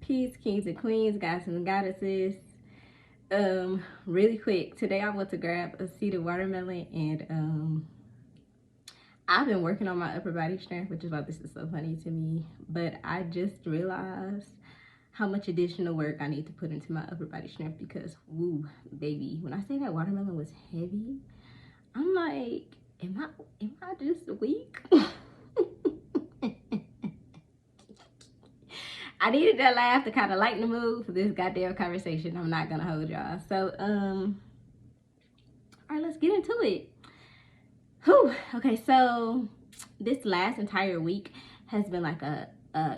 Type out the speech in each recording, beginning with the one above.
Peace, kings and queens, guys and goddesses. Really quick, today I went to grab a seed of watermelon and I've been working on my upper body strength, which is why this is so funny to me. But I just realized how much additional work I need to put into my upper body strength because, woo, baby, when I say that watermelon was heavy, I'm like, am I just weak? I needed that laugh to kind of lighten the mood for this goddamn conversation. I'm not gonna hold y'all. So, all right, let's get into it. Whew. Okay, so this last entire week has been like a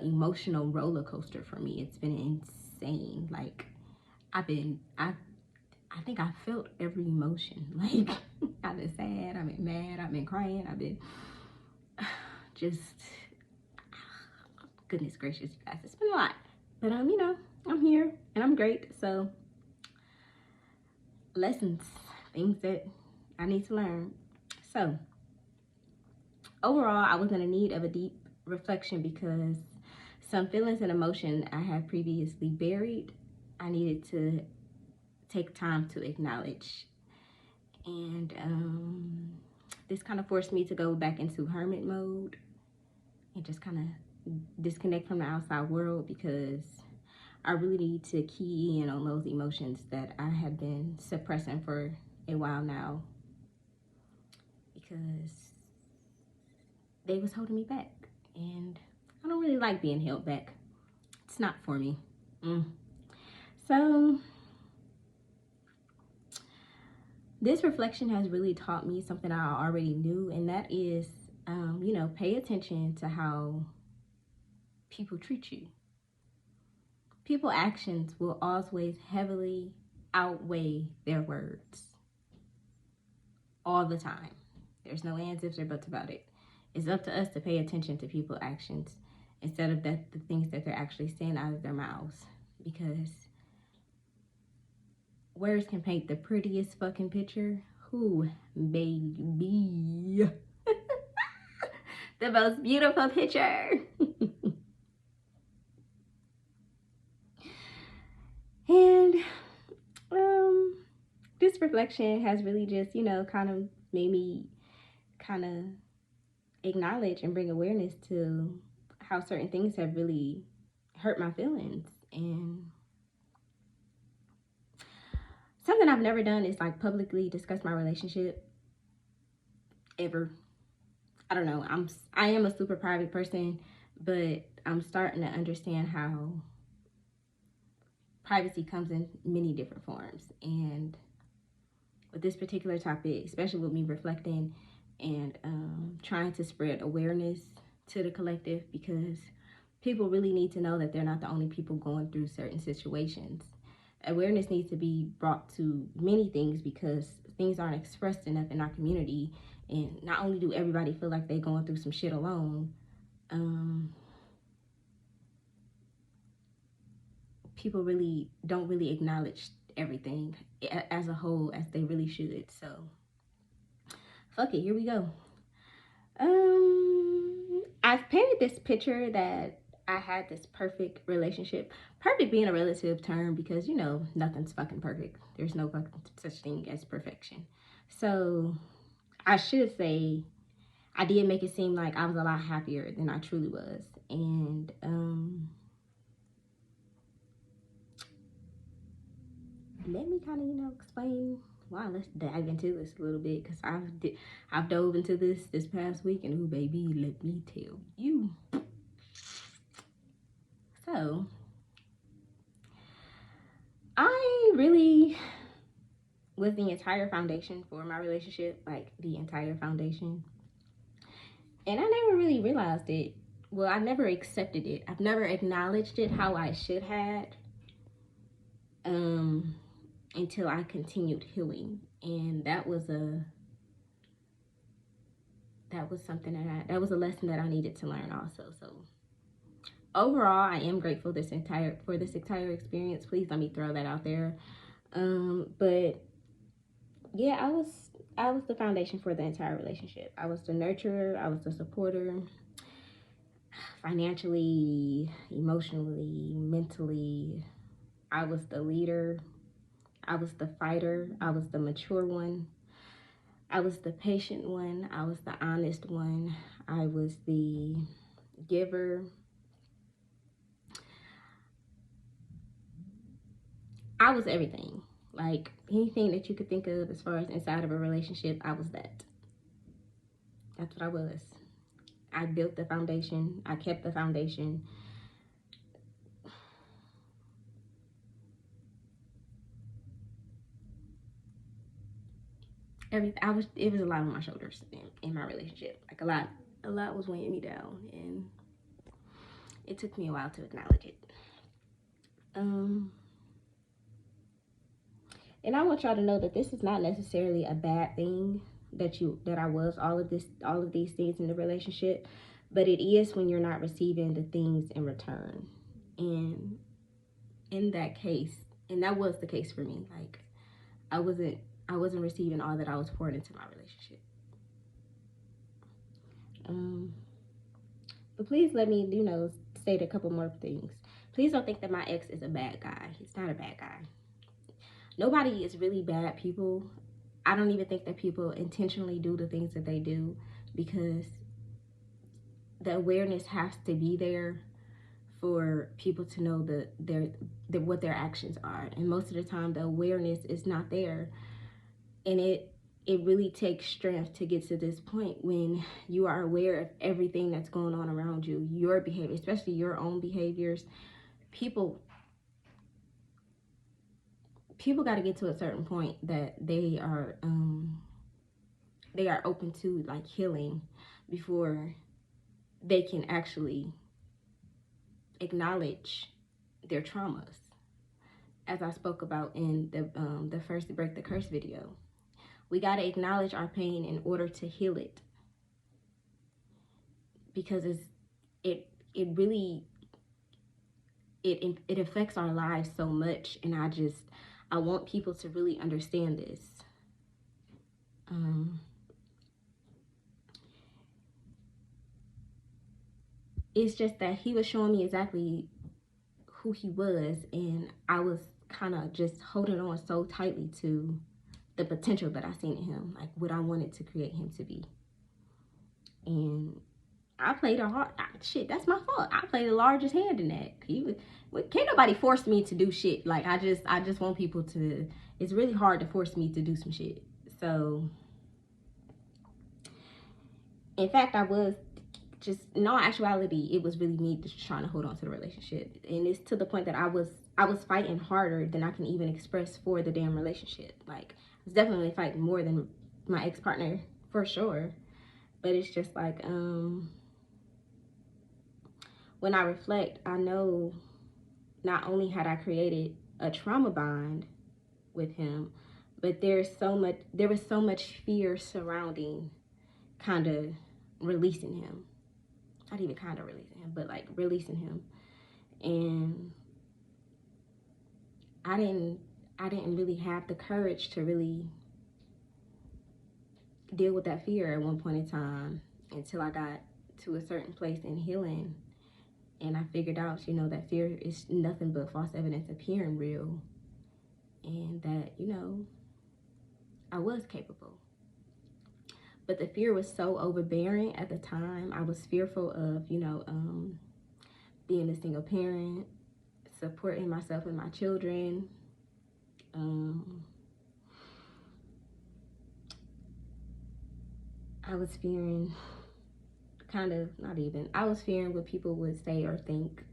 emotional roller coaster for me. It's been insane. Like, I think I felt every emotion. Like, I've been sad, I've been mad, I've been crying, I've been just, goodness gracious, you guys, it's been a lot. But you know, I'm here and I'm great. So lessons, things that I need to learn. So overall, I was in a need of a deep reflection because some feelings and emotion I had previously buried, I needed to take time to acknowledge. And this kind of forced me to go back into hermit mode and just kind of disconnect from the outside world because I really need to key in on those emotions that I have been suppressing for a while now because they was holding me back. And I don't really like being held back. It's not for me. So this reflection has really taught me something I already knew, and that is, you know, pay attention to how people treat you. People's actions will always heavily outweigh their words. All the time. There's no ands, ifs, or buts about it. It's up to us to pay attention to people's actions instead of the things that they're actually saying out of their mouths. Because words can paint the prettiest fucking picture. Who, baby? The most beautiful picture. And this reflection has really just, you know, kind of made me kind of acknowledge and bring awareness to how certain things have really hurt my feelings. And something I've never done is like publicly discuss my relationship ever. I don't know. I am a super private person, but I'm starting to understand how privacy comes in many different forms. And with this particular topic, especially with me reflecting and trying to spread awareness to the collective, because people really need to know that they're not the only people going through certain situations. Awareness needs to be brought to many things because things aren't expressed enough in our community. And not only do everybody feel like they're going through some shit alone, people really don't really acknowledge everything as a whole as they really should. So fuck it, here we go. I've painted this picture that I had this perfect relationship. Perfect being a relative term because, you know, nothing's fucking perfect. There's no fucking such thing as perfection. So I should say I did make it seem like I was a lot happier than I truly was. And let me kind of, you know, explain why. Let's dive into this a little bit because I've dove into this past week, and ooh, baby, let me tell you. So I really was the entire foundation for my relationship, like the entire foundation. And I never really realized it. Well, I never accepted it. I've never acknowledged it how I should have. Until I continued healing. And that was something that was a lesson that I needed to learn also. So overall, I am grateful for this entire experience. Please let me throw that out there. But yeah, I was the foundation for the entire relationship. I was the nurturer, I was the supporter. financially, emotionally, mentally. I was the leader. I was the fighter. I was the mature one. I was the patient one. I was the honest one. I was the giver. I was everything. Like anything that you could think of as far as inside of a relationship, I was that. That's what I was. I built the foundation. I kept the foundation. Everything. It was a lot on my shoulders in my relationship. Like a lot was weighing me down, and it took me a while to acknowledge it. And I want y'all to know that this is not necessarily a bad thing that I was all of these things in the relationship, but it is when you're not receiving the things in return. And in that case, and that was the case for me, like I wasn't receiving all that I was pouring into my relationship. But please let me, state a couple more things. Please don't think that my ex is a bad guy. He's not a bad guy. Nobody is really bad people. I don't even think that people intentionally do the things that they do, because the awareness has to be there for people to know what their actions are. And most of the time the awareness is not there. And it really takes strength to get to this point when you are aware of everything that's going on around you, your behavior, especially your own behaviors. People got to get to a certain point that they are open to like healing before they can actually acknowledge their traumas, as I spoke about in the first Break the Curse video. We got to acknowledge our pain in order to heal it, because it really affects our lives so much. And I want people to really understand this. It's just that he was showing me exactly who he was, and I was kind of just holding on so tightly to the potential that I seen in him, like what I wanted to create him to be. And I played a hard shit. That's my fault. I played the largest hand in that. Can't nobody force me to do shit. Like I just want people to. It's really hard to force me to do some shit. So, in fact, I was just, in all actuality, it was really me just trying to hold on to the relationship. And it's to the point that I was fighting harder than I can even express for the damn relationship. Like, I was definitely fighting more than my ex-partner, for sure. But it's just like, when I reflect, I know not only had I created a trauma bond with him, but there was so much fear surrounding kind of releasing him. Not even kind of releasing him, but like releasing him. And I didn't really have the courage to really deal with that fear at one point in time, until I got to a certain place in healing. And I figured out, that fear is nothing but false evidence appearing real. And that, I was capable. But the fear was so overbearing at the time. I was fearful of, being a single parent, supporting myself and my children. I was fearing I was fearing what people would say or think.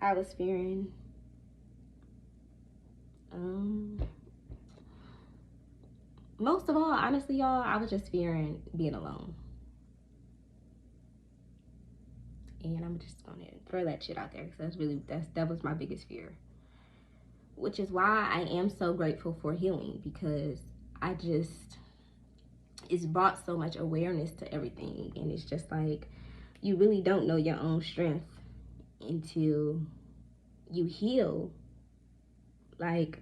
I was fearing most of all, honestly, y'all, I was just fearing being alone. And I'm just gonna throw that shit out there, because that was my biggest fear. Which is why I am so grateful for healing, because it's brought so much awareness to everything. And it's just like, you really don't know your own strength until you heal. Like,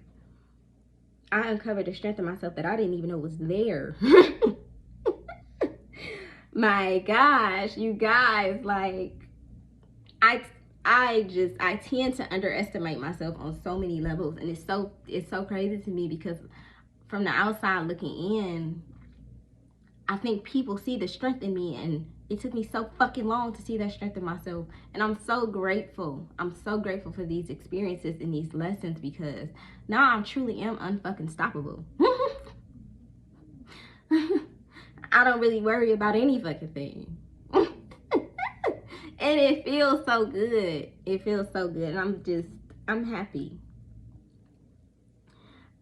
I uncovered a strength in myself that I didn't even know was there. My gosh, you guys, like, I I tend to underestimate myself on so many levels, and it's so crazy to me because from the outside looking in, I think people see the strength in me, and it took me so fucking long to see that strength in myself. And I'm so grateful. I'm so grateful for these experiences and these lessons because now I truly am unfucking stoppable. I don't really worry about any fucking thing. And it feels so good. It feels so good. And I'm happy.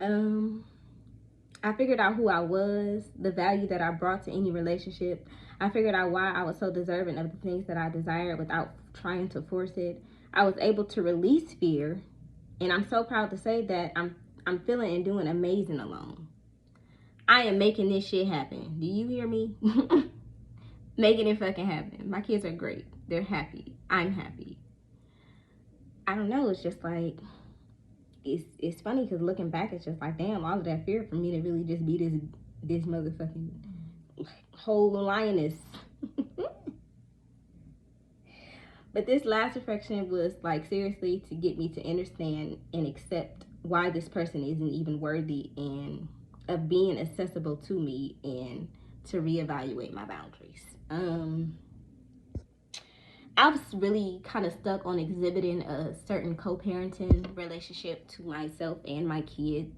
I figured out who I was, the value that I brought to any relationship. I figured out why I was so deserving of the things that I desired without trying to force it. I was able to release fear, and I'm so proud to say that I'm feeling and doing amazing alone. I am making this shit happen. Do you hear me? Making it fucking happen. My kids are great. They're happy. I'm happy. I don't know. It's just like it's funny because looking back, it's just like, damn, all of that fear for me to really just be this motherfucking whole lioness. But this last reflection was like seriously to get me to understand and accept why this person isn't even worthy and of being accessible to me, and to reevaluate my boundaries. I was really kind of stuck on exhibiting a certain co-parenting relationship to myself and my kids.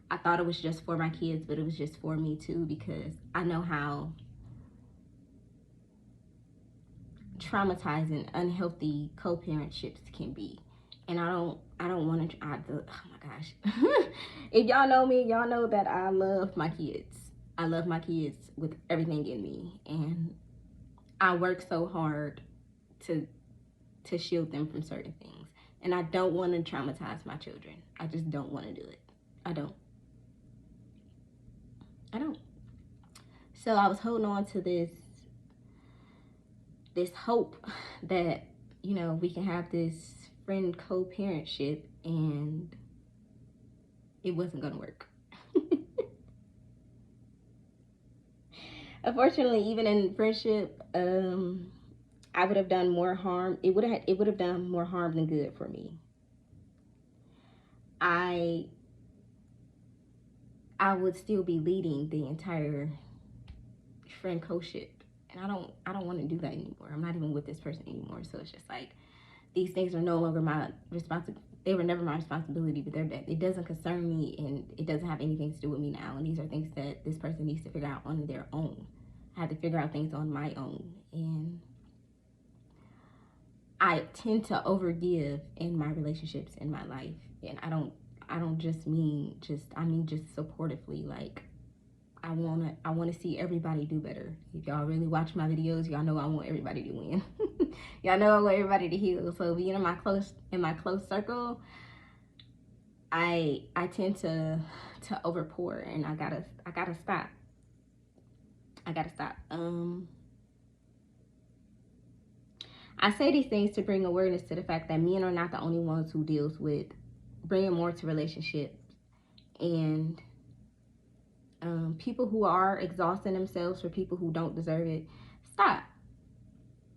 I thought it was just for my kids, but it was just for me too, because I know how traumatizing unhealthy co-parentships can be. And I don't want to, oh my gosh. If y'all know me, y'all know that I love my kids. I love my kids with everything in me. And I work so hard to shield them from certain things. And I don't want to traumatize my children. I just don't want to do it. I don't. So I was holding on to this hope that, you know, we can have this friend co-parentship, and it wasn't gonna work. Unfortunately, even in friendship, I would have done more harm. It would have done more harm than good for me. I would still be leading the entire friend co-ship, and I don't want to do that anymore. I'm not even with this person anymore. So it's just like, these things are no longer my responsibility. They were never my responsibility, but it doesn't concern me, and it doesn't have anything to do with me now. And these are things that this person needs to figure out on their own. I had to figure out things on my own, and I tend to overgive in my relationships in my life, and I don't just mean I mean just supportively. Like, I wanna see everybody do better. If y'all really watch my videos, y'all know I want everybody to win. Y'all know I want everybody to heal. So being in my close circle, I tend to overpour, and I gotta stop. I gotta stop. I say these things to bring awareness to the fact that men are not the only ones who deals with bringing more to relationships, and people who are exhausting themselves for people who don't deserve it. Stop.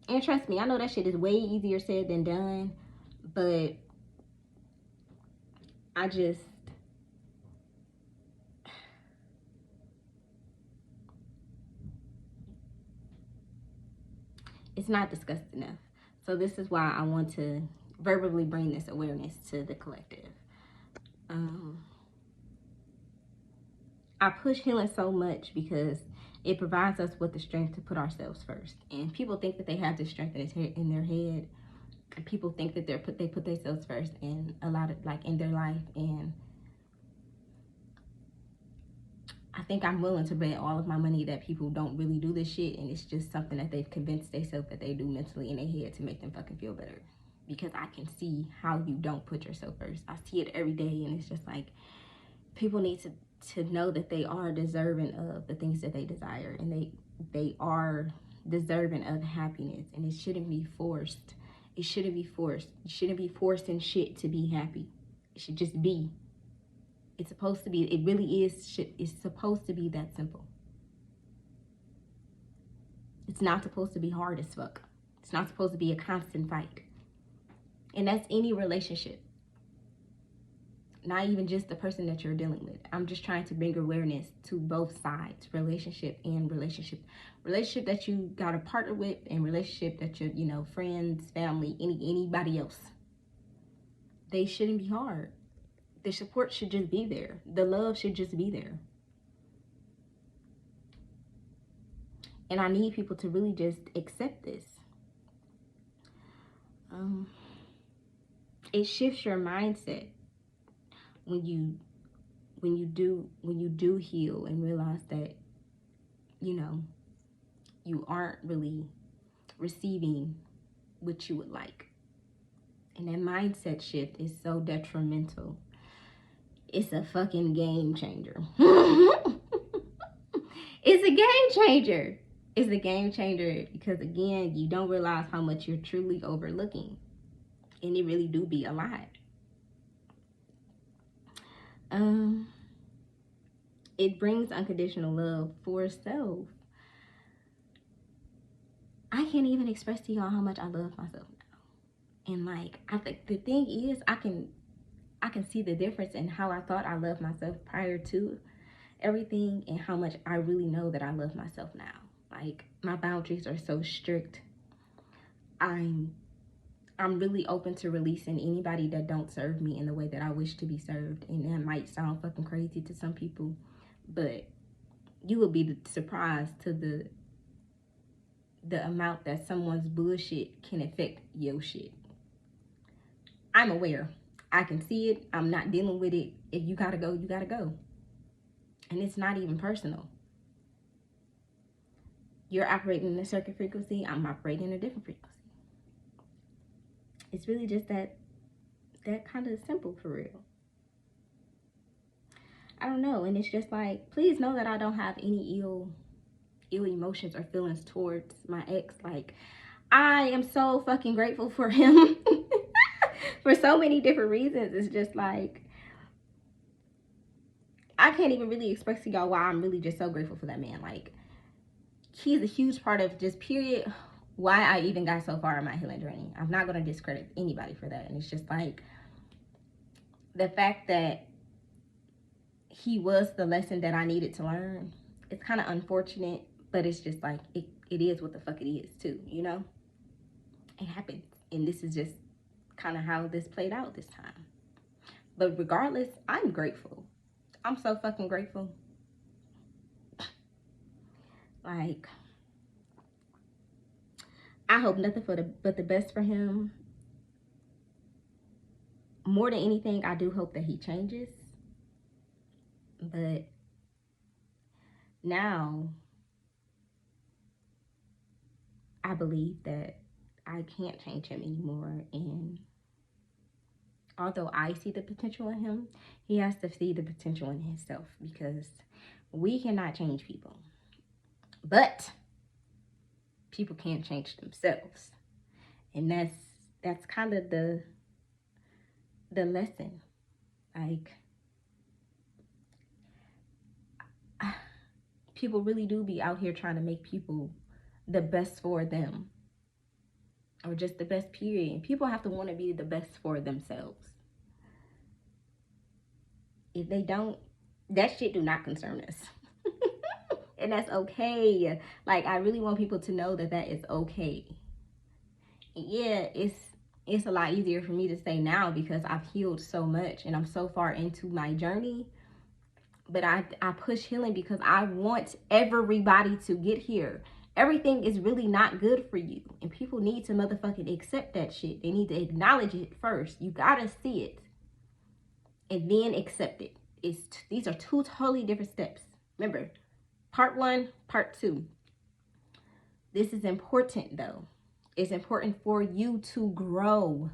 And trust me, I know that shit is way easier said than done, but I just, it's not discussed enough. So this is why I want to verbally bring this awareness to the collective. I push healing so much because it provides us with the strength to put ourselves first. And people think that they have this strength in their head. And people think that they put themselves first in a lot of, like, in their life. And I think I'm willing to bet all of my money that people don't really do this shit, and it's just something that they've convinced themselves that they do mentally in their head to make them fucking feel better. Because I can see how you don't put yourself first. I see it every day, and it's just like, people need to know that they are deserving of the things that they desire, and they are deserving of happiness, and it shouldn't be forced. It shouldn't be forced. You shouldn't be forcing shit to be happy. It should just be. It's supposed to be. It really is. It's supposed to be that simple. It's not supposed to be hard as fuck. It's not supposed to be a constant fight. And that's any relationship. Not even just the person that you're dealing with. I'm just trying to bring awareness to both sides, relationship and relationship. Relationship that you got a partner with, and relationship that you're, you know, friends, family, anybody else. They shouldn't be hard. The support should just be there. The love should just be there. And I need people to really just accept this. It shifts your mindset when you do heal and realize that, you know, you aren't really receiving what you would like. And that mindset shift is so detrimental. It's a fucking game changer. It's a game changer. It's a game changer because, again, you don't realize how much you're truly overlooking. And it really do be a lot. It brings unconditional love for self. I can't even express to y'all how much I love myself now. And like, I think the thing is, I can see the difference in how I thought I loved myself prior to everything and how much I really know that I love myself now. Like, my boundaries are so strict. I'm really open to releasing anybody that don't serve me in the way that I wish to be served. And that might sound fucking crazy to some people, but you will be surprised to the amount that someone's bullshit can affect your shit. I'm aware. I can see it. I'm not dealing with it. If you gotta go, you gotta go. And it's not even personal. You're operating in a certain frequency. I'm operating in a different frequency. It's really just that kind of simple, for real. I don't know. And it's just like, please know that I don't have any ill emotions or feelings towards my ex. Like, I am so fucking grateful for him for so many different reasons. It's just like, I can't even really express to y'all why I'm really just so grateful for that man. Like, he's a huge part of just period why I even got so far in my healing journey. I'm not going to discredit anybody for that. And it's just like, the fact that he was the lesson that I needed to learn, it's kind of unfortunate, but it's just like, it is what the fuck it is too, you know? It happened. And this is just kind of how this played out this time. But regardless, I'm grateful. I'm so fucking grateful. Like, I hope nothing but the best for him. More than anything, I do hope that he changes. But now, I believe that I can't change him anymore. And although I see the potential in him, he has to see the potential in himself, because we cannot change people. But people can't change themselves. And that's kind of the lesson. Like, people really do be out here trying to make people the best for them, or just the best, period. People have to want to be the best for themselves. If they don't, that shit do not concern us. And that's okay. Like, I really want people to know that that is okay. And yeah, it's a lot easier for me to say now because I've healed so much and I'm so far into my journey. But I push healing because I want everybody to get here. Everything is really not good for you. And people need to motherfucking accept that shit. They need to acknowledge it first. You gotta see it. And then accept it. These are two totally different steps. Remember, part 1, part 2. This is important though. It's important for you to grow.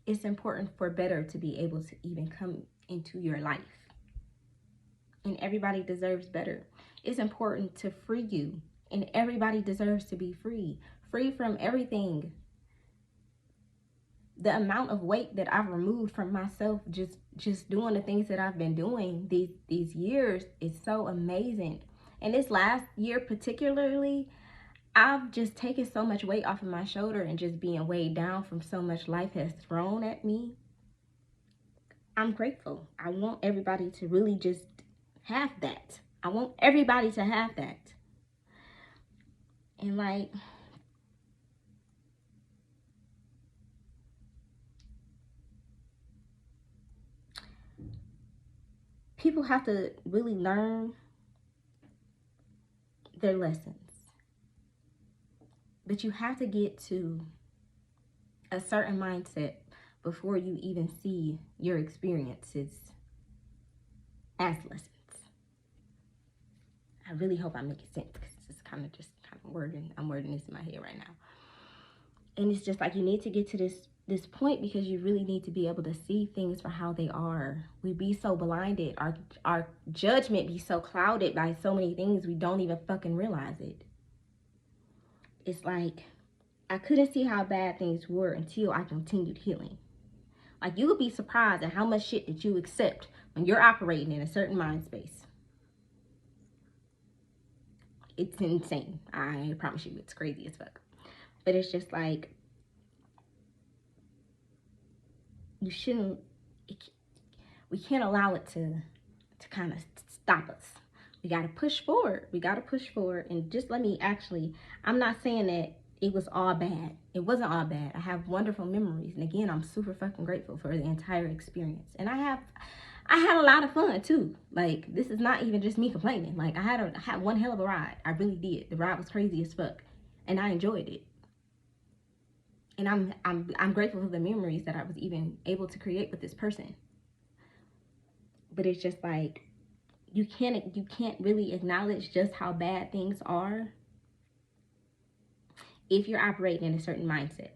It's important for better to be able to even come into your life. And everybody deserves better. It's important to free you. And everybody deserves to be free. Free from everything. The amount of weight that I've removed from myself just doing the things that I've been doing these years is so amazing. And this last year particularly, I've just taken so much weight off of my shoulder and just being weighed down from so much life has thrown at me. I'm grateful. I want everybody to really just have that. I want everybody to have that. And like, people have to really learn their lessons. But you have to get to a certain mindset before you even see your experiences as lessons. I really hope I'm making sense, because it's kind of wording. I'm wording this in my head right now. And it's just like, you need to get to this point, because you really need to be able to see things for how they are. We be so blinded. Our judgment be so clouded by so many things, we don't even fucking realize it. It's like, I couldn't see how bad things were until I continued healing. Like, you would be surprised at how much shit that you accept when you're operating in a certain mind space. It's insane. I promise you, it's crazy as fuck. But it's just like, you shouldn't, we can't allow it to kind of stop us. We got to push forward. We got to push forward. And just let me actually, I'm not saying that it was all bad. It wasn't all bad. I have wonderful memories. And again, I'm super fucking grateful for the entire experience. And I had a lot of fun too. Like, this is not even just me complaining. Like, I had one hell of a ride. I really did. The ride was crazy as fuck. And I enjoyed it. And I'm grateful for the memories that I was even able to create with this person. But it's just like, you can't really acknowledge just how bad things are if you're operating in a certain mindset.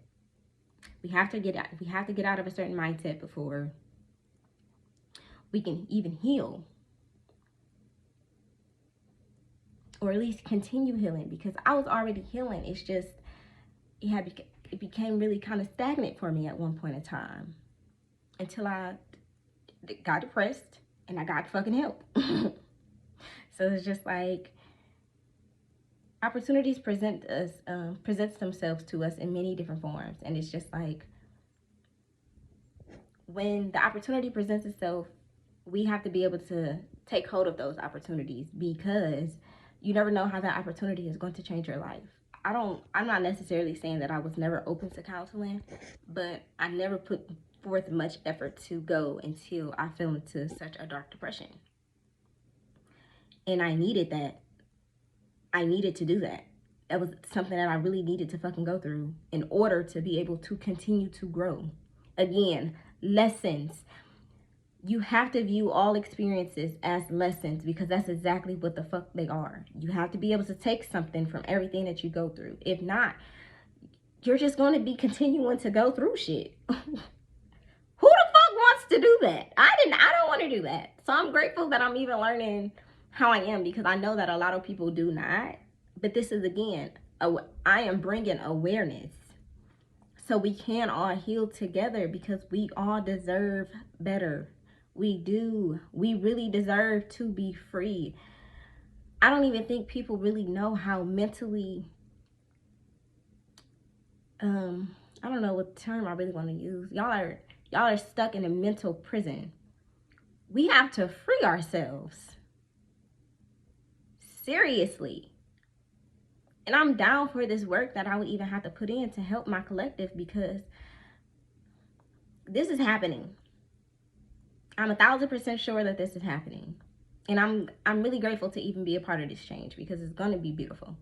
We have to get out of a certain mindset before we can even heal, or at least continue healing. Because I was already healing. It's just it became really kind of stagnant for me at one point in time, until I got depressed and I got fucking help. So it's just like, opportunities presents themselves to us in many different forms. And it's just like, when the opportunity presents itself, we have to be able to take hold of those opportunities, because you never know how that opportunity is going to change your life. I'm not necessarily saying that I was never open to counseling, but I never put forth much effort to go until I fell into such a dark depression. And I needed that. I needed to do that. That was something that I really needed to fucking go through in order to be able to continue to grow. Again, lessons. You have to view all experiences as lessons, because that's exactly what the fuck they are. You have to be able to take something from everything that you go through. If not, you're just going to be continuing to go through shit. Who the fuck wants to do that? I don't want to do that. So I'm grateful that I'm even learning how I am, because I know that a lot of people do not. But this is, again, I am bringing awareness, so we can all heal together, because we all deserve better. We do. We really deserve to be free. I don't even think people really know how mentally, I don't know what term I really want to use. Y'all are stuck in a mental prison. We have to free ourselves. Seriously. And I'm down for this work that I would even have to put in to help my collective, because this is happening. I'm 1,000% sure that this is happening. And I'm really grateful to even be a part of this change, because it's going to be beautiful.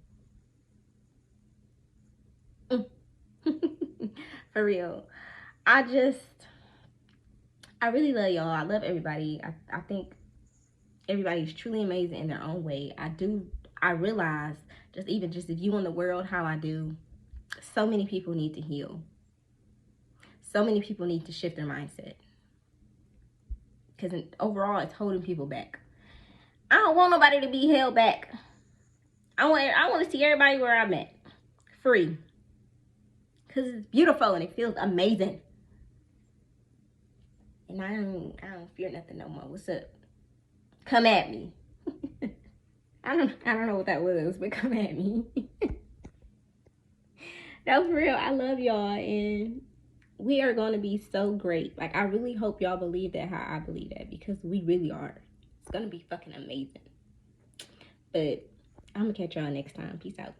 For real. I really love y'all. I love everybody. I think everybody's truly amazing in their own way. I realize, just if you in the world how I do, so many people need to heal. So many people need to shift their mindset. Because overall, it's holding people back. I don't want nobody to be held back. I want to see everybody where I'm at. Free. Because it's beautiful and it feels amazing. And I don't fear nothing no more. What's up? Come at me. I don't know what that was, but come at me. No, for real, I love y'all, and we are going to be so great. Like, I really hope y'all believe that how I believe that, because we really are. It's going to be fucking amazing. But I'm going to catch y'all next time. Peace out.